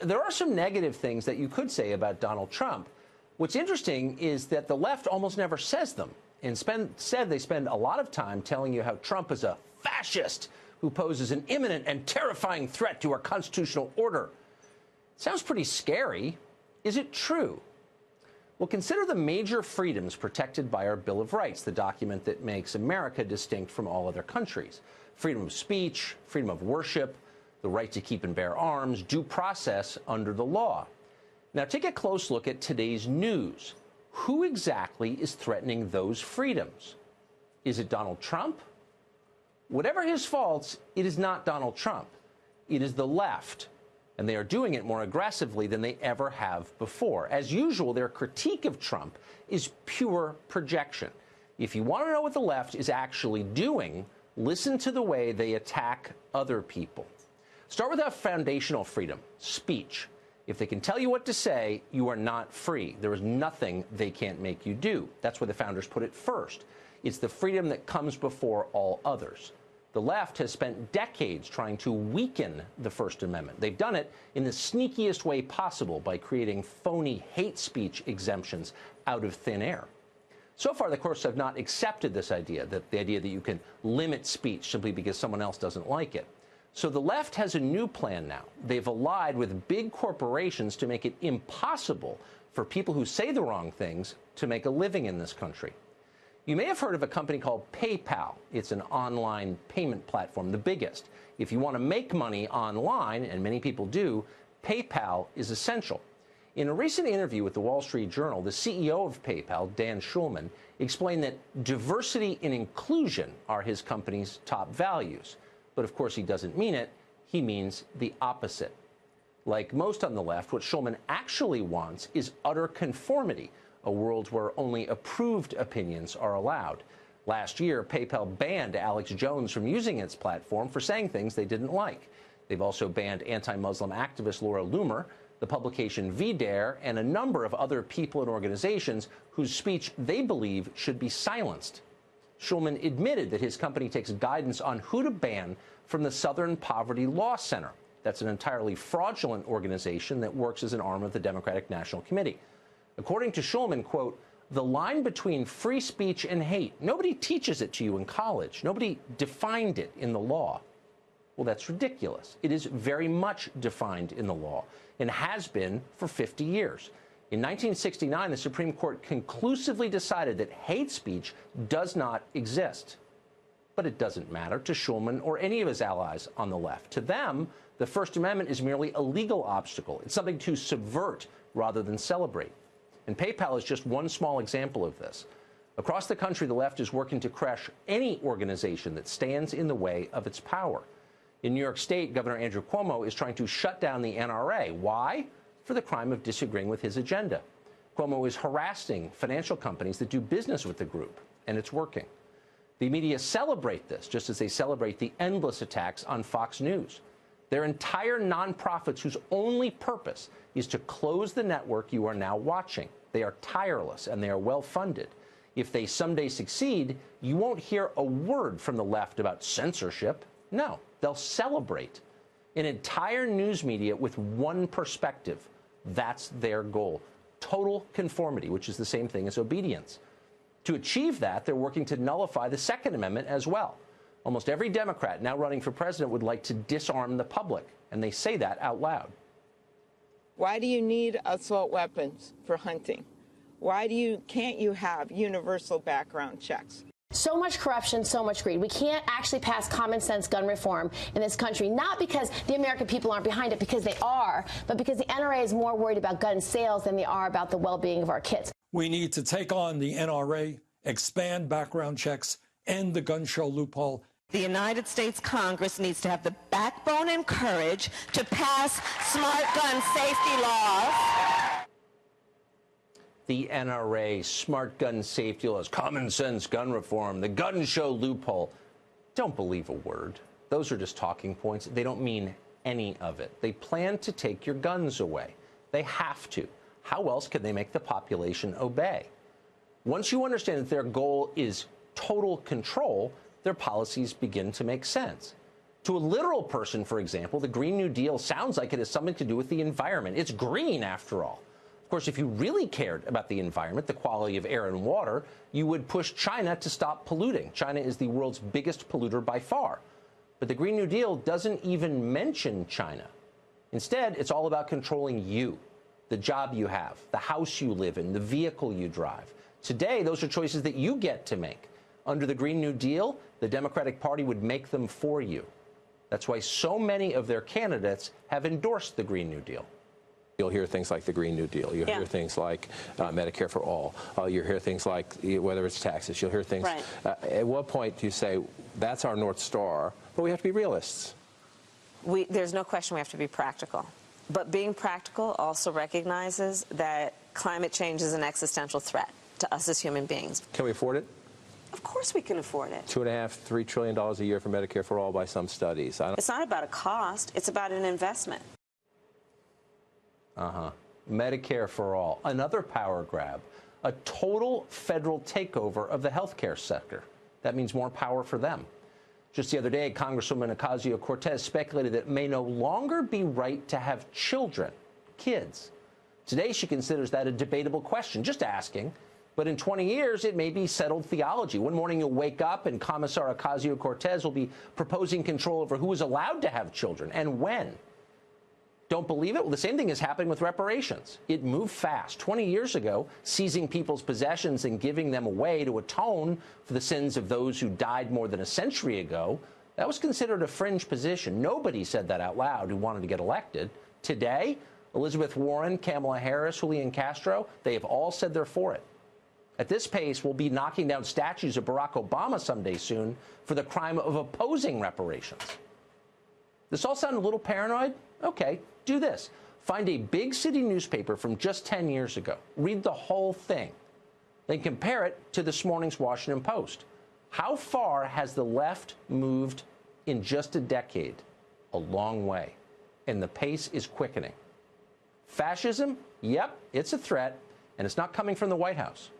There are some negative things that you could say about Donald Trump. What's interesting is that the left almost never says them. Instead, they spend a lot of time telling you how Trump is a fascist who poses an imminent and terrifying threat to our constitutional order. Sounds pretty scary. Is it true? Well, consider the major freedoms protected by our Bill of Rights, the document that makes America distinct from all other countries. Freedom of speech, freedom of worship, the right to keep and bear arms, due process under the law. Now, take a close look at today's news. Who exactly is threatening those freedoms? Is it Donald Trump? Whatever his faults, it is not Donald Trump. It is the left. And they are doing it more aggressively than they ever have before. As usual, their critique of Trump is pure projection. If you want to know what the left is actually doing, listen to the way they attack other people. Start with a foundational freedom, speech. If they can tell you what to say, you are not free. There is nothing they can't make you do. That's where the founders put it first. It's the freedom that comes before all others. The left has spent decades trying to weaken the First Amendment. They've done it in the sneakiest way possible by creating phony hate speech exemptions out of thin air. So far, the courts have not accepted this idea, the idea that you can limit speech simply because someone else doesn't like it. So the left has a new plan now. They've allied with big corporations to make it impossible for people who say the wrong things to make a living in this country. You may have heard of a company called PayPal. It's an online payment platform, the biggest. If you want to make money online, and many people do, PayPal is essential. In a recent interview with the Wall Street Journal, the CEO of PayPal, Dan Schulman, explained that diversity and inclusion are his company's top values. But of course, he doesn't mean it. He means the opposite. Like most on the left, what Schulman actually wants is utter conformity, a world where only approved opinions are allowed. Last year, PayPal banned Alex Jones from using its platform for saying things they didn't like. They've also banned anti-Muslim activist Laura Loomer, the publication VDare, and a number of other people and organizations whose speech they believe should be silenced. Schulman admitted that his company takes guidance on who to ban from the Southern Poverty Law Center. That's an entirely fraudulent organization that works as an arm of the Democratic National Committee. According to Schulman, quote, the line between free speech and hate, nobody teaches it to you in college. Nobody defined it in the law. Well, that's ridiculous. It is very much defined in the law and has been for 50 years. In 1969, the Supreme Court conclusively decided that hate speech does not exist. But it doesn't matter to Schulman or any of his allies on the left. To them, the First Amendment is merely a legal obstacle. It's something to subvert rather than celebrate. And PayPal is just one small example of this. Across the country, the left is working to crush any organization that stands in the way of its power. In New York State, Governor Andrew Cuomo is trying to shut down the NRA. Why? For the crime of disagreeing with his agenda. Cuomo is harassing financial companies that do business with the group, and it's working. The media celebrate this, just as they celebrate the endless attacks on Fox News. They're entire nonprofits whose only purpose is to close the network you are now watching. They are tireless, and they are well-funded. If they someday succeed, you won't hear a word from the left about censorship. No, they'll celebrate. An entire news media with one perspective. That's their goal. Total conformity, which is the same thing as obedience. To achieve that, they're working to nullify the Second Amendment as well. Almost every Democrat now running for president would like to disarm the public, and they say that out loud. Why do you need assault weapons for hunting? Can't you have universal background checks? So much corruption, so much greed. We can't actually pass common sense gun reform in this country, not because the American people aren't behind it, because they are, but because the NRA is more worried about gun sales than they are about the well-being of our kids. We need to take on the NRA, expand background checks, end the gun show loophole. The United States Congress needs to have the backbone and courage to pass smart gun safety laws. The NRA, smart gun safety laws, common sense gun reform, the gun show loophole. Don't believe a word. Those are just talking points. They don't mean any of it. They plan to take your guns away. They have to. How else can they make the population obey? Once you understand that their goal is total control, their policies begin to make sense. To a literal person, for example, the Green New Deal sounds like it has something to do with the environment. It's green, after all. Of course, if you really cared about the environment, the quality of air and water, you would push China to stop polluting. China is the world's biggest polluter by far. But the Green New Deal doesn't even mention China. Instead, it's all about controlling you, the job you have, the house you live in, the vehicle you drive. Today, those are choices that you get to make. Under the Green New Deal, the Democratic Party would make them for you. That's why so many of their candidates have endorsed the Green New Deal. You'll hear things like the Green New Deal. You'll hear things like Medicare for all. You'll hear things like whether it's taxes. You'll hear things. Right. At what point do you say, that's our North Star, but we have to be realists? There's no question we have to be practical. But being practical also recognizes that climate change is an existential threat to us as human beings. Can we afford it? Of course we can afford it. $2.5 to $3 trillion a year for Medicare for all by some studies. It's not about a cost. It's about an investment. Medicare for all. Another power grab. A total federal takeover of the healthcare sector. That means more power for them. Just the other day, Congresswoman Ocasio-Cortez speculated that it may no longer be right to have children, kids. Today, she considers that a debatable question, just asking. But in 20 years, it may be settled theology. One morning, you'll wake up and Commissar Ocasio-Cortez will be proposing control over who is allowed to have children and when. Don't believe it? Well, the same thing is happening with reparations. It moved fast. 20 years ago, seizing people's possessions and giving them away to atone for the sins of those who died more than a century ago, that was considered a fringe position. Nobody said that out loud who wanted to get elected. Today, Elizabeth Warren, Kamala Harris, Julian Castro, they have all said they're for it. At this pace, we'll be knocking down statues of Barack Obama someday soon for the crime of opposing reparations. This all sound a little paranoid? Okay, do this. Find a big city newspaper from just 10 years ago. Read the whole thing. Then compare it to this morning's Washington Post. How far has the left moved in just a decade? A long way. And the pace is quickening. Fascism? Yep, it's a threat, and it's not coming from the White House.